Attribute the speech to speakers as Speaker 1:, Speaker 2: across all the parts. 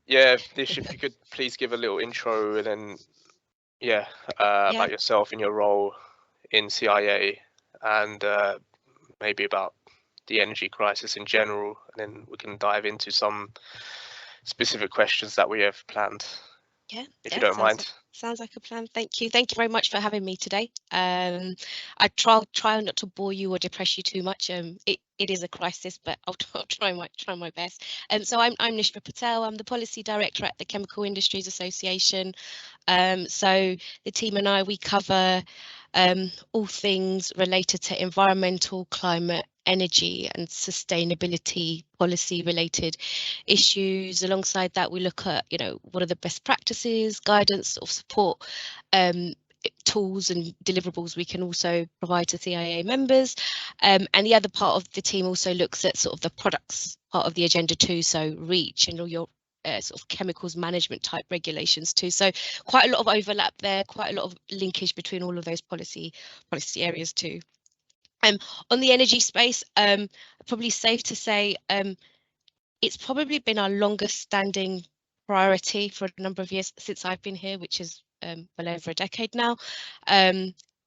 Speaker 1: Yeah, Nish, if you could please give a little intro and then, about yourself and your role in CIA and maybe about the energy crisis in general, and then we can dive into some specific questions that we have planned. If you don't mind.
Speaker 2: Sounds like a plan. Thank you. Thank you very much for having me today. I try not to bore you or depress you too much. It is a crisis, but I'll try my best. So I'm Nishma Patel. I'm the policy director at the Chemical Industries Association. So the team and I, we cover all things related to environmental, climate, energy and sustainability policy related issues. Alongside that, we look at, what are the best practices, guidance or support tools and deliverables we can also provide to CIA members. And the other part of the team also looks at sort of the products part of the agenda too, so REACH and all your sort of chemicals management type regulations too. So quite a lot of overlap there, quite a lot of linkage between all of those policy areas too. On the energy space, probably safe to say it's probably been our longest standing priority for a number of years since I've been here, which is well over a decade now.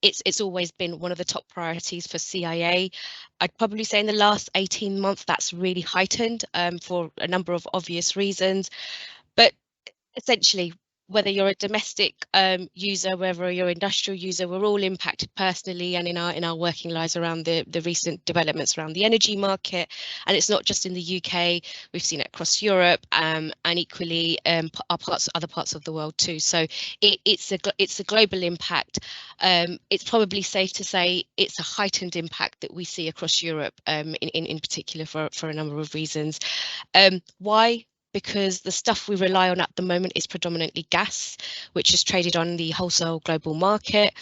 Speaker 2: It's always been one of the top priorities for CIA. I'd probably say in the last 18 months that's really heightened for a number of obvious reasons. But essentially, whether you're a domestic user, whether you're an industrial user, we're all impacted personally and in our working lives around the recent developments around the energy market. And it's not just in the UK, we've seen it across Europe and equally other parts of the world too. So it's a global impact. It's probably safe to say it's a heightened impact that we see across Europe in particular for a number of reasons. Why? Because the stuff we rely on at the moment is predominantly gas, which is traded on the wholesale global market.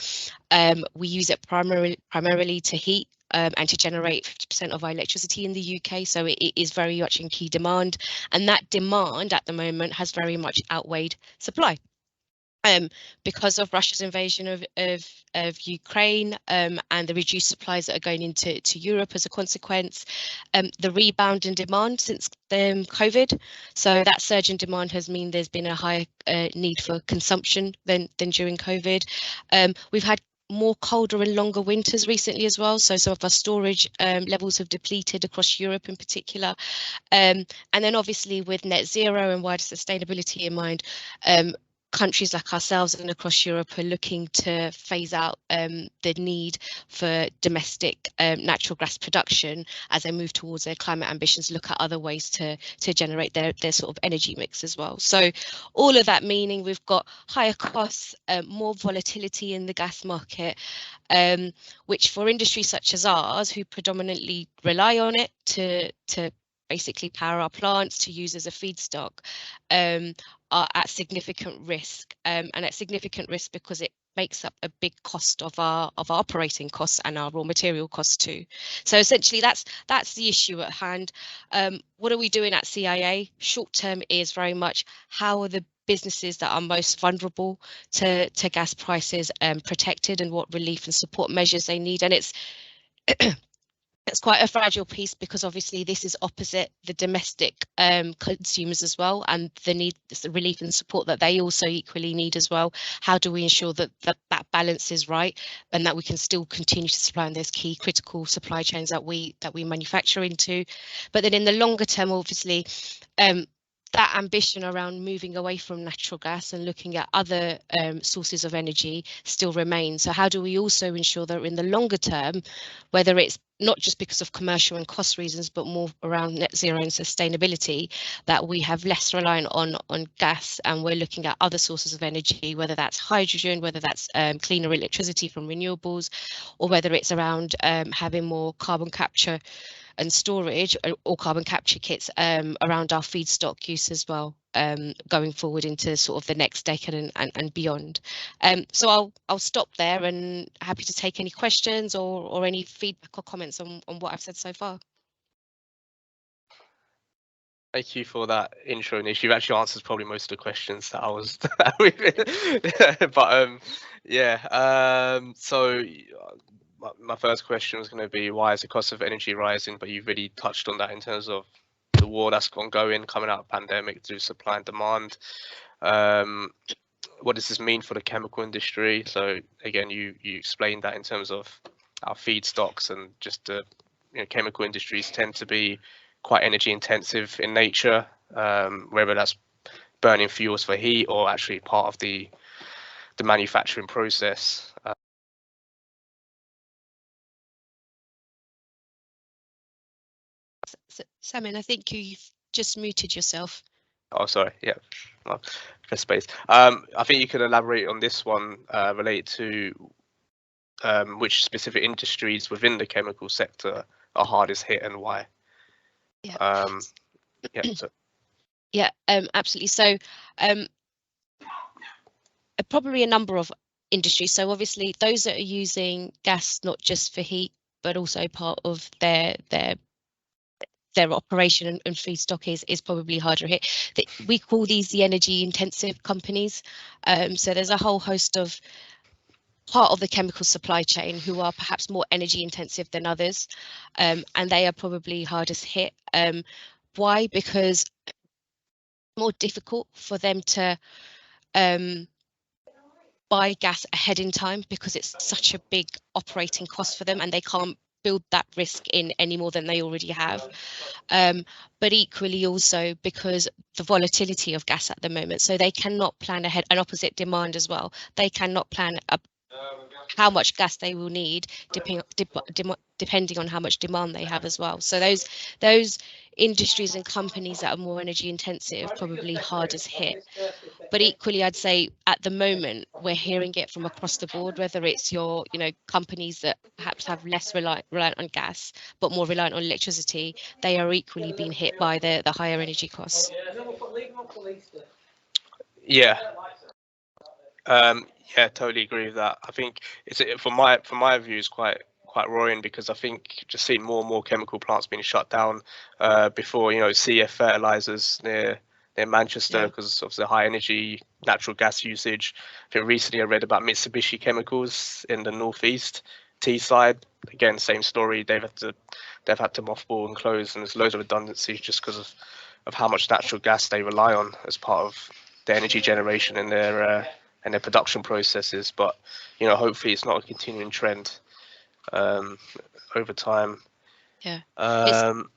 Speaker 2: We use it primarily to heat and to generate 50% of our electricity in the UK, so it is very much in key demand, and that demand at the moment has very much outweighed supply. Because of Russia's invasion of Ukraine and the reduced supplies that are going into Europe as a consequence, the rebound in demand since COVID. So that surge in demand has meant there's been a high need for consumption than during COVID. We've had more colder and longer winters recently as well, so some of our storage levels have depleted across Europe in particular, and then obviously with net zero and wider sustainability in mind, countries like ourselves and across Europe are looking to phase out the need for domestic natural gas production as they move towards their climate ambitions, look at other ways to generate their sort of energy mix as well. So all of that meaning we've got higher costs, more volatility in the gas market, which for industries such as ours, who predominantly rely on it to basically power our plants, to use as a feedstock, are at significant risk, and at significant risk because it makes up a big cost of our operating costs and our raw material costs too. So essentially that's the issue at hand. What are we doing at CIA? Short term is very much how are the businesses that are most vulnerable to gas prices protected, and what relief and support measures they need. And it's quite a fragile piece because obviously this is opposite the domestic consumers as well, and the relief and support that they also equally need as well. How do we ensure that balance is right and that we can still continue to supply in those key critical supply chains that we manufacture into? But then in the longer term, obviously, that ambition around moving away from natural gas and looking at other sources of energy still remains. So how do we also ensure that in the longer term, whether it's not just because of commercial and cost reasons, but more around net zero and sustainability, that we have less reliant on gas and we're looking at other sources of energy, whether that's hydrogen, whether that's cleaner electricity from renewables, or whether it's around having more carbon capture and storage or carbon capture kits around our feedstock use as well, going forward into sort of the next decade and beyond. So I'll stop there and happy to take any questions or any feedback or comments on what I've said so far.
Speaker 1: Thank you for that intro, Nish. You've actually answered probably most of the questions that I was but so my first question was going to be, why is the cost of energy rising? But you've really touched on that in terms of the war that's ongoing, coming out of pandemic, through supply and demand. What does this mean for the chemical industry? So again, you explained that in terms of our feedstocks, and just the chemical industries tend to be quite energy intensive in nature, whether that's burning fuels for heat or actually part of the manufacturing process.
Speaker 2: Sameen, I think you've just muted yourself.
Speaker 1: Oh, sorry. Yeah, press space. I think you could elaborate on this one, related to which specific industries within the chemical sector are hardest hit and why.
Speaker 2: Yeah.
Speaker 1: Yeah.
Speaker 2: Absolutely. So probably a number of industries. So obviously those that are using gas not just for heat, but also part of their operation and feedstock is probably harder hit. We call these the energy intensive companies. So there's a whole host of part of the chemical supply chain who are perhaps more energy intensive than others, and they are probably hardest hit. Why? Because it's more difficult for them to buy gas ahead in time, because it's such a big operating cost for them, and they can't build that risk in any more than they already have. But equally also because the volatility of gas at the moment, so they cannot plan ahead, and opposite demand as well. They cannot plan how much gas they will need depending on how much demand they have as well. So those industries and companies that are more energy intensive probably hardest hit. But equally, I'd say at the moment we're hearing it from across the board, whether it's your companies that perhaps have less reliant on gas but more reliant on electricity, they are equally being hit by the higher energy costs.
Speaker 1: Yeah. Yeah, totally agree with that. I think it's, from my view, is quite worrying, because I think just seeing more and more chemical plants being shut down before CF fertilizers near Manchester, because of the high energy natural gas usage. I think recently I read about Mitsubishi Chemicals in the northeast Teesside. Again, same story. They've had to mothball and close, and there's loads of redundancies just because of how much natural gas they rely on as part of their energy generation and their production processes. But hopefully it's not a continuing trend over time.
Speaker 2: Yeah,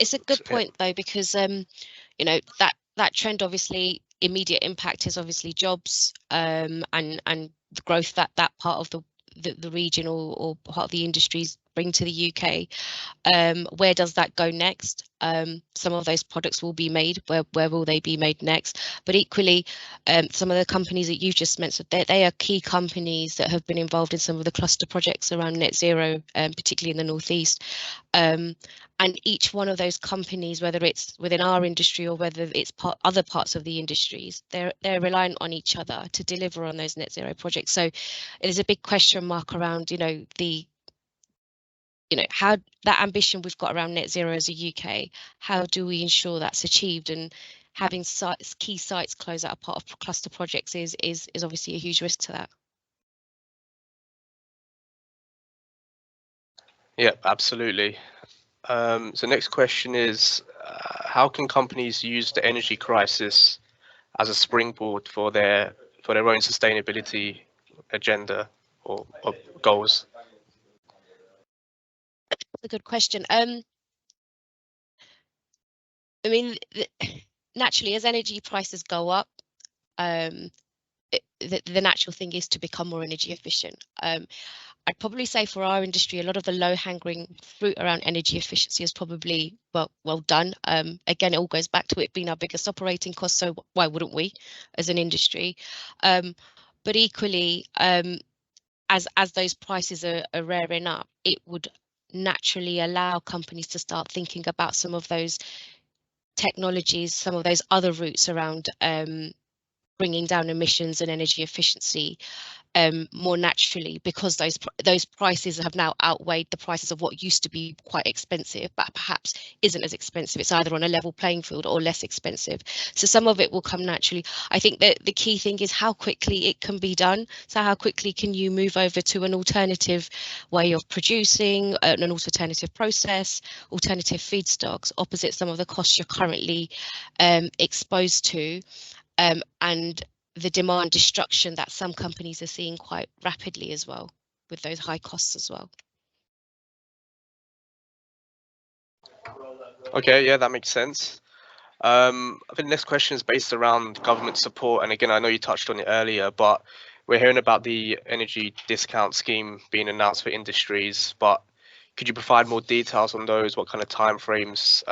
Speaker 2: it's a good point though, because that trend, obviously immediate impact is obviously jobs, and the growth that part of the region or part of the industries bring to the UK. Where does that go next? Some of those products will be made. Where will they be made next? But equally, some of the companies that you've just mentioned, they are key companies that have been involved in some of the cluster projects around net zero, particularly in the northeast. And each one of those companies, whether it's within our industry or whether it's other parts of the industries, they're reliant on each other to deliver on those net zero projects. So there's a big question mark around how that ambition we've got around net zero as a UK, how do we ensure that's achieved? And having key sites close out a part of cluster projects is obviously a huge risk to that.
Speaker 1: Yeah, absolutely. So next question is, how can companies use the energy crisis as a springboard for their own sustainability agenda or goals?
Speaker 2: That's a good question. I mean, naturally, as energy prices go up, the natural thing is to become more energy efficient. I'd probably say for our industry, a lot of the low-hanging fruit around energy efficiency is probably well done. Again, it all goes back to it being our biggest operating cost, so why wouldn't we as an industry? But equally, as those prices are rearing up, it would naturally allow companies to start thinking about some of those technologies, some of those other routes around bringing down emissions and energy efficiency. more naturally, because those prices have now outweighed the prices of what used to be quite expensive, but perhaps isn't as expensive. It's either on a level playing field or less expensive. So some of it will come naturally. I think that the key thing is how quickly it can be done. So how quickly can you move over to an alternative way of producing, an alternative process, alternative feedstocks, opposite some of the costs you're currently exposed to, and the demand destruction that some companies are seeing quite rapidly as well, with those high costs as well.
Speaker 1: Okay, yeah, that makes sense. I think the next question is based around government support, and again, I know you touched on it earlier, but we're hearing about the energy discount scheme being announced for industries, but could you provide more details on those? What kind of timeframes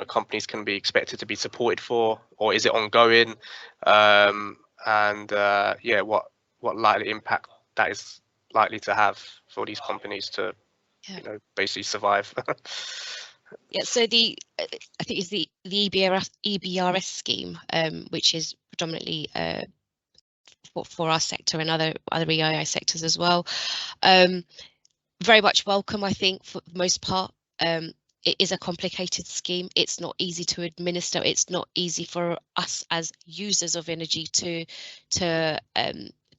Speaker 1: companies can be expected to be supported for, or is it ongoing? Yeah, what likely impact that is likely to have for these companies to basically survive?
Speaker 2: Yeah, so I think it's the EBRS scheme, which is predominantly for our sector and other EII sectors as well. Very much welcome, I think, for the most part. It is a complicated scheme. It's not easy to administer. It's not easy for us as users of energy to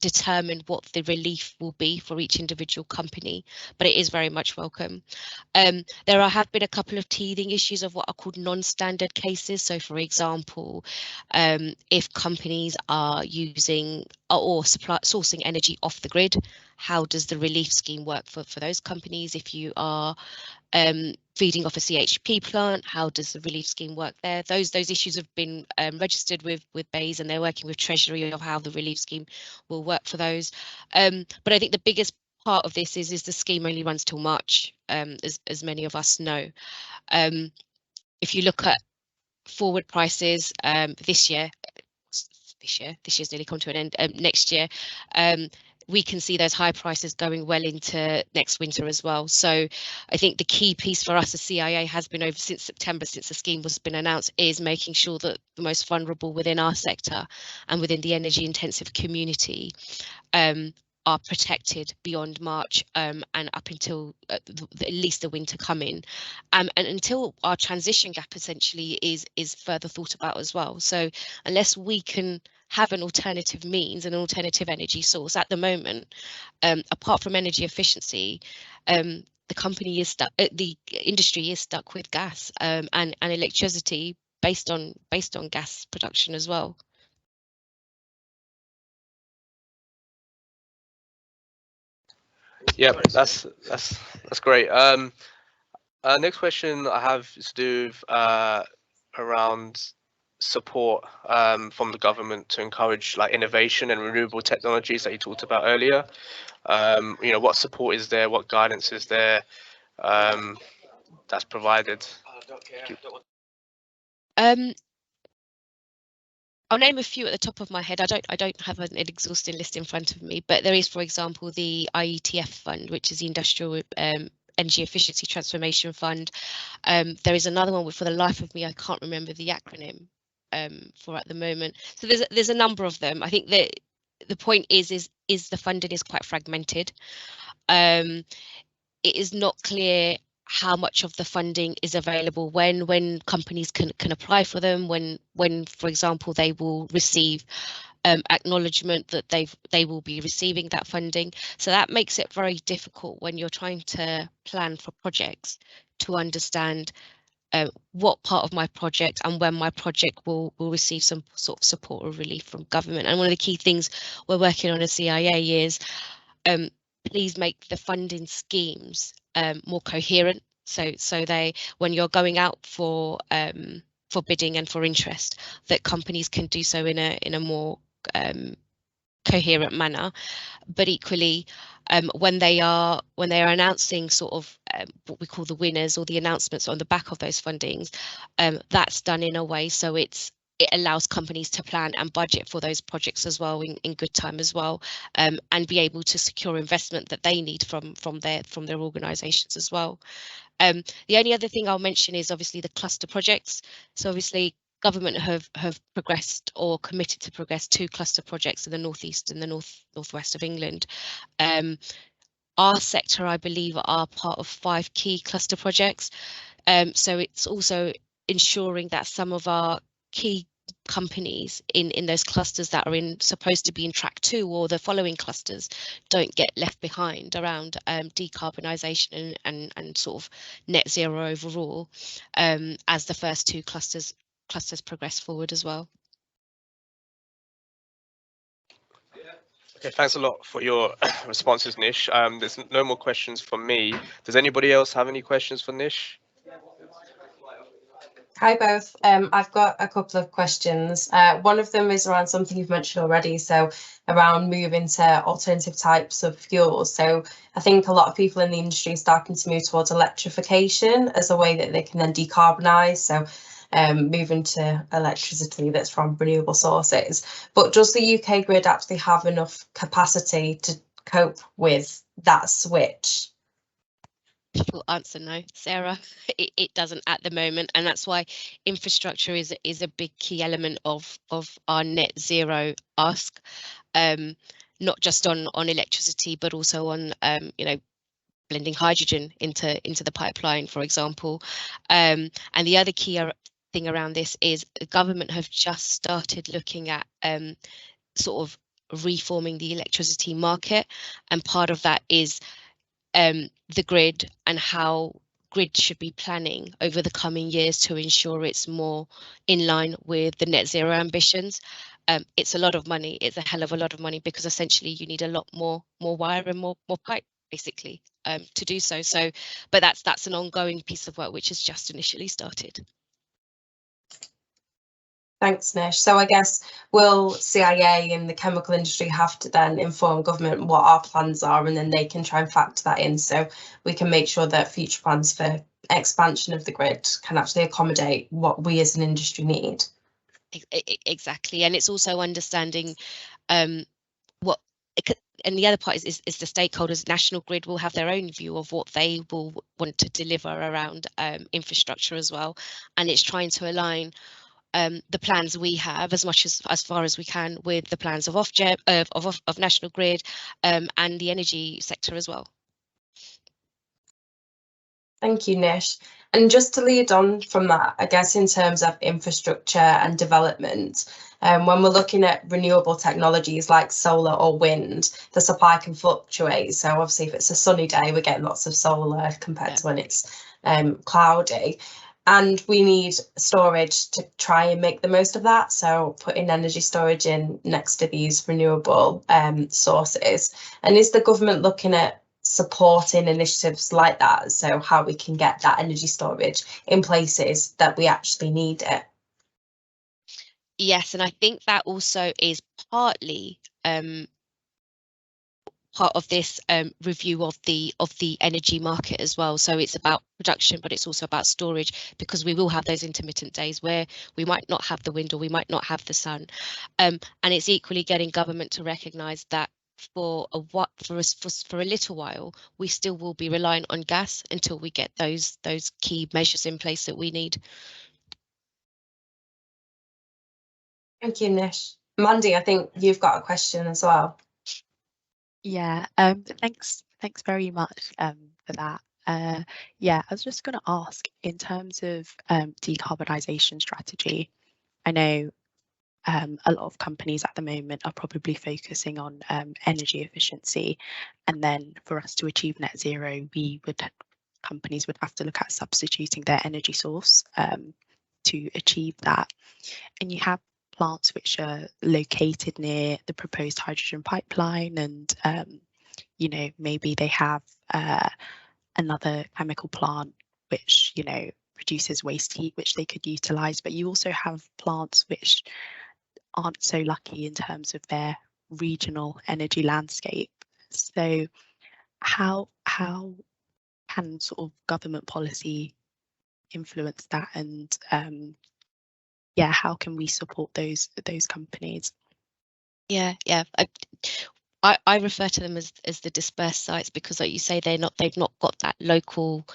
Speaker 2: determine what the relief will be for each individual company, but it is very much welcome. There have been a couple of teething issues of what are called non-standard cases. So, for example, if companies are using or sourcing energy off the grid, how does the relief scheme work for those companies? If you are feeding off a CHP plant, how does the relief scheme work there? Those issues have been registered with BEIS, and they're working with Treasury of how the relief scheme will work for those. But I think the biggest part of this is the scheme only runs till March, as many of us know. If you look at forward prices this year's nearly come to an end. Next year, we can see those high prices going well into next winter as well. So I think the key piece for us as CIA has been over since September, since the scheme was been announced, is making sure that the most vulnerable within our sector and within the energy intensive community are protected beyond March and up until at least the winter coming, and until our transition gap essentially is further thought about as well. So unless we can have an alternative means, an alternative energy source at the moment, apart from energy efficiency, the company is stuck, the industry is stuck with gas and electricity based on gas production as well.
Speaker 1: Yeah, that's great. Next question I have is to do around support from the government to encourage like innovation and renewable technologies that you talked about earlier. What support is there? What guidance is there that's provided?
Speaker 2: I'll name a few at the top of my head. I don't have an exhaustive list in front of me, but there is, for example, the IETF fund, which is the Industrial Energy Efficiency Transformation Fund. There is another one, for the life of me, I can't remember the acronym for at the moment. So there's a number of them. I think that the point is the funding is quite fragmented. It is not clear how much of the funding is available, when companies can apply for them, when for example they will receive acknowledgement that they will be receiving that funding. So that makes it very difficult when you're trying to plan for projects to understand what part of my project and when my project will receive some sort of support or relief from government. And one of the key things we're working on as CIA is please make the funding schemes more coherent, so they, when you're going out for bidding and for interest, that companies can do so in a more coherent manner. But equally, when they are announcing sort of what we call the winners or the announcements on the back of those fundings, that's done in a way so it allows companies to plan and budget for those projects as well in good time as well, and be able to secure investment that they need from their organisations as well. The only other thing I'll mention is obviously the cluster projects. So obviously government have progressed or committed to progress 2 cluster projects in the northeast and the northwest of England. Our sector, I believe, are part of 5 key cluster projects. So it's also ensuring that some of our key companies in those clusters that are supposed to be in track 2 or the following clusters don't get left behind around decarbonisation and sort of net zero overall, as the first 2 clusters progress forward as well.
Speaker 1: Okay, thanks a lot for your responses, Nish. There's no more questions from me. Does anybody else have any questions for Nish?
Speaker 3: Hi both. I've got a couple of questions. One of them is around something you've mentioned already, so around moving to alternative types of fuels. So I think a lot of people in the industry are starting to move towards electrification as a way that they can then decarbonise. So moving to electricity that's from renewable sources. But does the UK grid actually have enough capacity to cope with that switch?
Speaker 2: Short answer, no, Sarah. It doesn't at the moment, and that's why infrastructure is a big key element of our net zero ask, not just on electricity, but also on blending hydrogen into the pipeline, for example. And the other key thing around this is the government have just started looking at sort of reforming the electricity market, and part of that is the grid and how grid should be planning over the coming years to ensure it's more in line with the net zero ambitions. It's a lot of money. It's a hell of a lot of money, because essentially you need a lot more wire and more pipe, basically, to do so. But that's an ongoing piece of work which has just initially started.
Speaker 3: Thanks, Nish. So I guess will CIA and the chemical industry have to then inform government what our plans are, and then they can try and factor that in, so we can make sure that future plans for expansion of the grid can actually accommodate what we as an industry need.
Speaker 2: Exactly, and it's also understanding what. And the other part is the stakeholders. National Grid will have their own view of what they will want to deliver around infrastructure as well, and it's trying to align the plans we have as far as we can with the plans of of National Grid and the energy sector as well.
Speaker 3: Thank you, Nish. And just to lead on from that, I guess in terms of infrastructure and development, when we're looking at renewable technologies like solar or wind, the supply can fluctuate. So obviously if it's a sunny day, we're getting lots of solar compared to when it's cloudy. And we need storage to try and make the most of that. So putting energy storage in next to these renewable sources. And is the government looking at supporting initiatives like that? So how we can get that energy storage in places that we actually need it?
Speaker 2: Yes, and I think that also is partly part of this review of the energy market as well. So it's about production, but it's also about storage, because we will have those intermittent days where we might not have the wind or we might not have the sun, and it's equally getting government to recognise that for a little while we still will be reliant on gas until we get those key measures in place that we need.
Speaker 3: Thank you, Nish. Mady, I think you've got a question as well.
Speaker 4: Yeah, thanks very much for that. Yeah, I was just going to ask, in terms of decarbonisation strategy, I know a lot of companies at the moment are probably focusing on energy efficiency, and then for us to achieve net zero, companies would have to look at substituting their energy source to achieve that. And you have plants which are located near the proposed hydrogen pipeline, and you know, maybe they have another chemical plant which, you know, produces waste heat which they could utilize, but you also have plants which aren't so lucky in terms of their regional energy landscape. So how can sort of government policy influence that, and yeah, how can we support those companies?
Speaker 2: Yeah. I refer to them as the dispersed sites, because, like you say, they've not got that local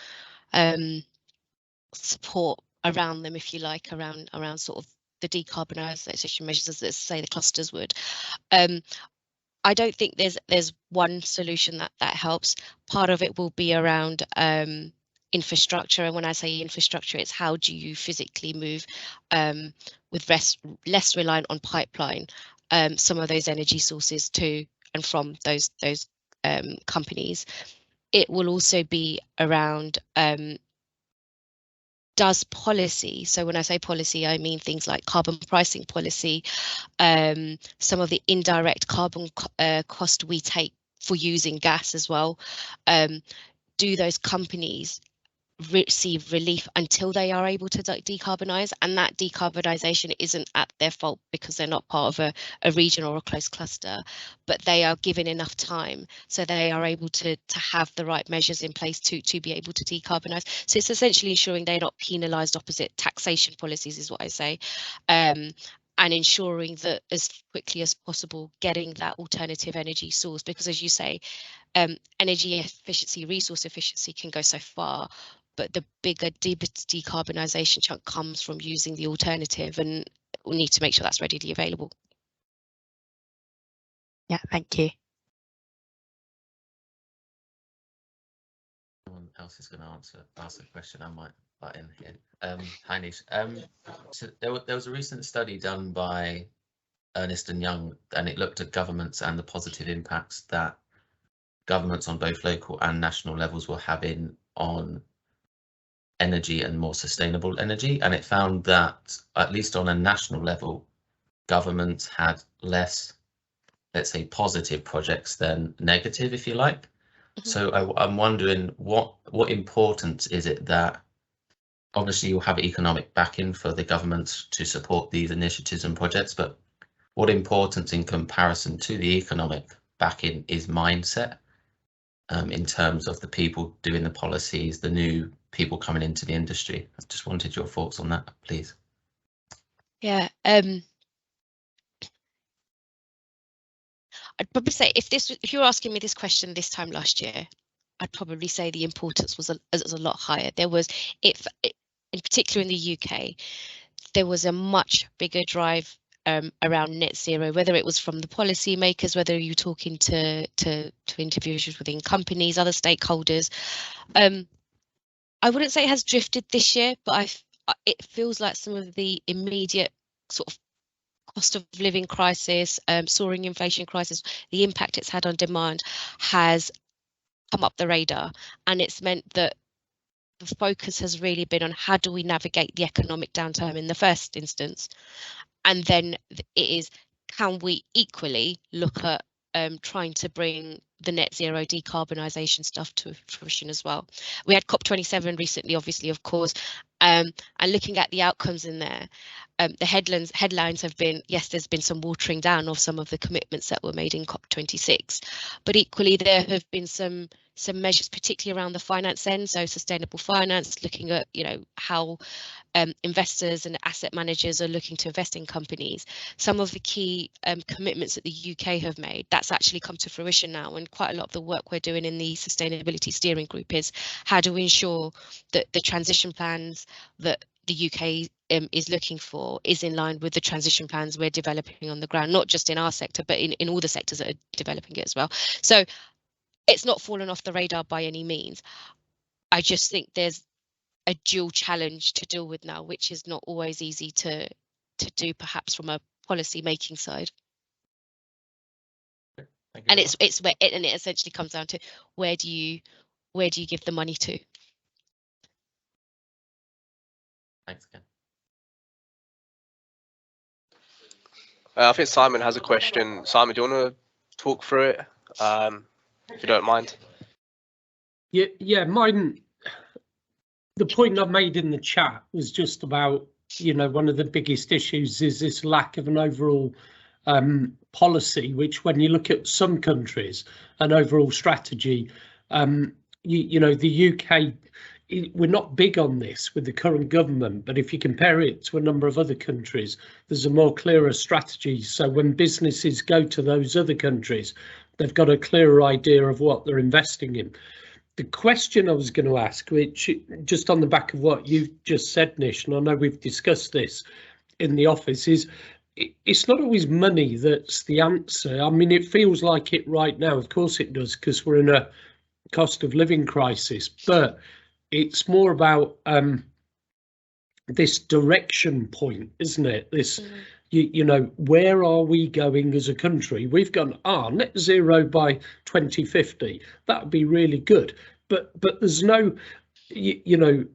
Speaker 2: support around them, if you like, around sort of the decarbonisation measures, as let's say the clusters would. I don't think there's one solution that helps. Part of it will be around infrastructure, and when I say infrastructure, it's how do you physically move with less reliant on pipeline some of those energy sources to and from those companies. It will also be around does policy, so when I say policy, I mean things like carbon pricing policy, some of the indirect carbon cost we take for using gas as well. Do those companies receive relief until they are able to decarbonise? And that decarbonisation isn't at their fault because they're not part of a region or a close cluster, but they are given enough time so they are able to have the right measures in place to be able to decarbonise. So it's essentially ensuring they're not penalised opposite taxation policies is what I say, and ensuring that as quickly as possible getting that alternative energy source, because as you say, energy efficiency, resource efficiency can go so far, but the bigger decarbonisation chunk comes from using the alternative, and we need to make sure that's readily available.
Speaker 4: Yeah, thank you.
Speaker 5: Someone else is going to ask a question. I might butt in here. Hi, Nish. So there was a recent study done by Ernst & Young, and it looked at governments and the positive impacts that governments on both local and national levels were having on energy and more sustainable energy. And it found that, at least on a national level, governments had less, let's say, positive projects than negative, if you like. So I'm wondering what importance is it that, obviously you'll have economic backing for the governments to support these initiatives and projects, but what importance in comparison to the economic backing is mindset, in terms of the people doing the policies, the new people coming into the industry? I just wanted your thoughts on that, please.
Speaker 2: Yeah, I'd probably say if you were asking me this question this time last year, I'd probably say the importance was a lot higher. There was, in particular in the UK, there was a much bigger drive around net zero, whether it was from the policy makers, whether you're talking to individuals within companies, other stakeholders. I wouldn't say it has drifted this year, but it feels like some of the immediate sort of cost of living crisis, soaring inflation crisis, the impact it's had on demand has come up the radar, and it's meant that the focus has really been on how do we navigate the economic downturn in the first instance, and then it is, can we equally look at trying to bring the net zero decarbonisation stuff to fruition as well. We had COP27 recently, obviously, of course, and looking at the outcomes in there, the headlines have been, yes, there's been some watering down of some of the commitments that were made in COP26, but equally there have been some measures, particularly around the finance end, so sustainable finance, looking at, you know, how investors and asset managers are looking to invest in companies. Some of the key commitments that the UK have made, that's actually come to fruition now, and quite a lot of the work we're doing in the sustainability steering group is how do we ensure that the transition plans that the UK is looking for is in line with the transition plans we're developing on the ground, not just in our sector, but in all the sectors that are developing it as well. So it's not fallen off the radar by any means. I just think there's a dual challenge to deal with now, which is not always easy to do, perhaps from a policy making side. And it's where it essentially comes down to where do you give the money to?
Speaker 5: Thanks again.
Speaker 1: I think Simon has a question. Simon, do you want to talk through it, if you don't mind?
Speaker 6: Yeah, mine. The point I made in the chat was just about, you know, one of the biggest issues is this lack of an overall policy, which when you look at some countries, an overall strategy, you know, the UK, we're not big on this with the current government, but if you compare it to a number of other countries, there's a more clearer strategy. So when businesses go to those other countries, they've got a clearer idea of what they're investing in. The question I was going to ask, which just on the back of what you've just said, Nish, and I know we've discussed this in the office, is it's not always money that's the answer. I mean, it feels like it right now. Of course it does, because we're in a cost of living crisis, but it's more about this direction point, isn't it? This, you know, where are we going as a country? We've gone, net zero by 2050. That would be really good. But there's no, you know,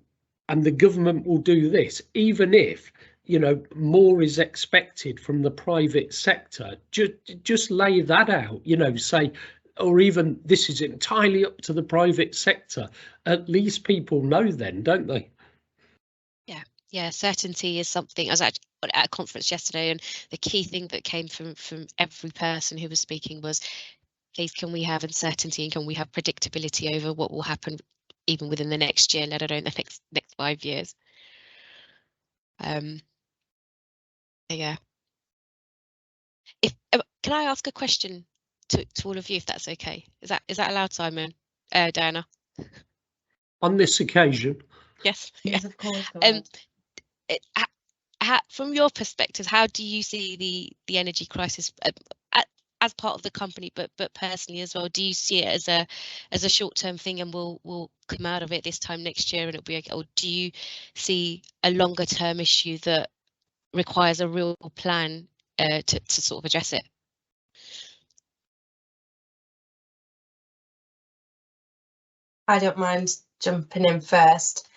Speaker 6: and the government will do this, even if, you know, more is expected from the private sector. Just lay that out, you know, say, or even this is entirely up to the private sector. At least people know then, don't they?
Speaker 2: Yeah, certainty is something. I was at a conference yesterday, and the key thing that came from every person who was speaking was, please, can we have uncertainty and can we have predictability over what will happen even within the next year, let alone the next 5 years. Yeah. Can I ask a question to all of you, if that's okay? Is that allowed, Simon? Diana?
Speaker 6: On this occasion.
Speaker 2: Yes.
Speaker 3: Yes, of course.
Speaker 2: From your perspective, how do you see the energy crisis as part of the company, but personally as well? Do you see it as a short-term thing and we'll come out of it this time next year and it'll be okay, or do you see a longer-term issue that requires a real plan to sort of address it?
Speaker 3: I don't mind jumping in first.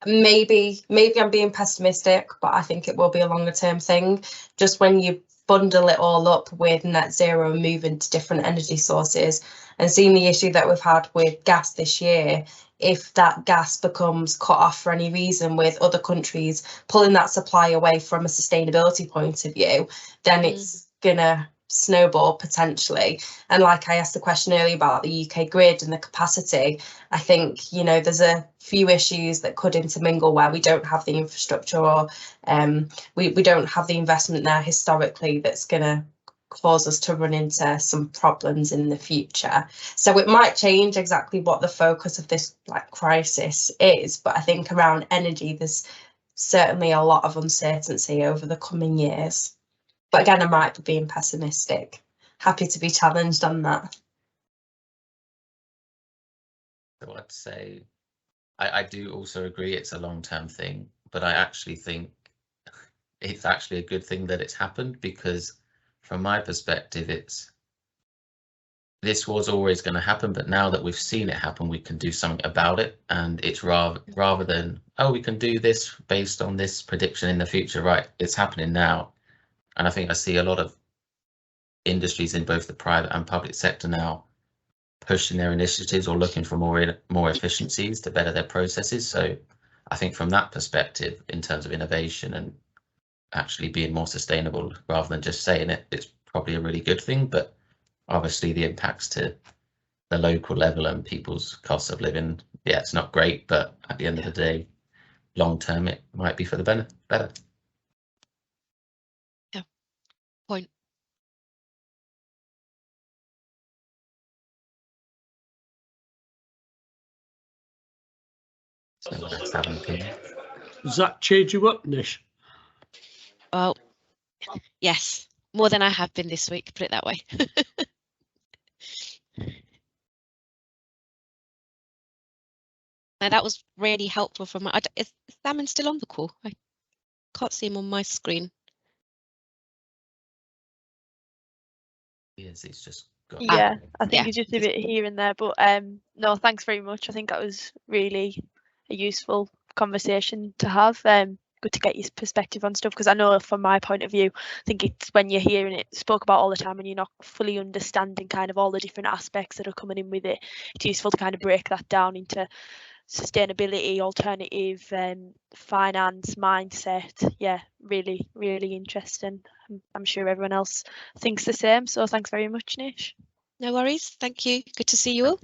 Speaker 3: Maybe I'm being pessimistic, but I think it will be a longer term thing. Just when you bundle it all up with net zero and moving to different energy sources and seeing the issue that we've had with gas this year, if that gas becomes cut off for any reason with other countries pulling that supply away from a sustainability point of view, then it's gonna snowball potentially. And like I asked the question earlier about the UK grid and the capacity, I think, you know, there's a few issues that could intermingle where we don't have the infrastructure, or we don't have the investment there historically that's going to cause us to run into some problems in the future. So it might change exactly what the focus of this crisis is, but I think around energy there's certainly a lot of uncertainty over the coming years. But again, I might be being pessimistic. Happy to be challenged on that.
Speaker 5: So I'd say I do also agree it's a long-term thing, but I actually think it's actually a good thing that it's happened, because from my perspective, this was always going to happen, but now that we've seen it happen, we can do something about it. And it's rather than, oh, we can do this based on this prediction in the future, right? It's happening now. And I think I see a lot of industries in both the private and public sector now pushing their initiatives or looking for more efficiencies to better their processes. So I think from that perspective, in terms of innovation and actually being more sustainable rather than just saying it, it's probably a really good thing. But obviously the impacts to the local level and people's costs of living, yeah, it's not great, but at the end of the day, long term, it might be for the better.
Speaker 2: Yeah, point.
Speaker 5: So let's have an opinion.
Speaker 6: Does that change you up, Nish?
Speaker 2: Well, yes, more than I have been this week, put it that way. Now, that was really helpful from my. Is Sameen still on the call? I can't see him on my screen.
Speaker 5: Yes, it's just got.
Speaker 7: Yeah, I think it's just a bit here and there, but no, thanks very much. I think that was really a useful conversation to have. Good to get your perspective on stuff, because I know from my point of view, I think it's when you're hearing it spoke about all the time and you're not fully understanding kind of all the different aspects that are coming in with it. It's useful to kind of break that down into sustainability, alternative, finance, mindset. Yeah, really, really interesting. I'm sure everyone else thinks the same. So thanks very much, Nish.
Speaker 2: No worries. Thank you. Good to see you all.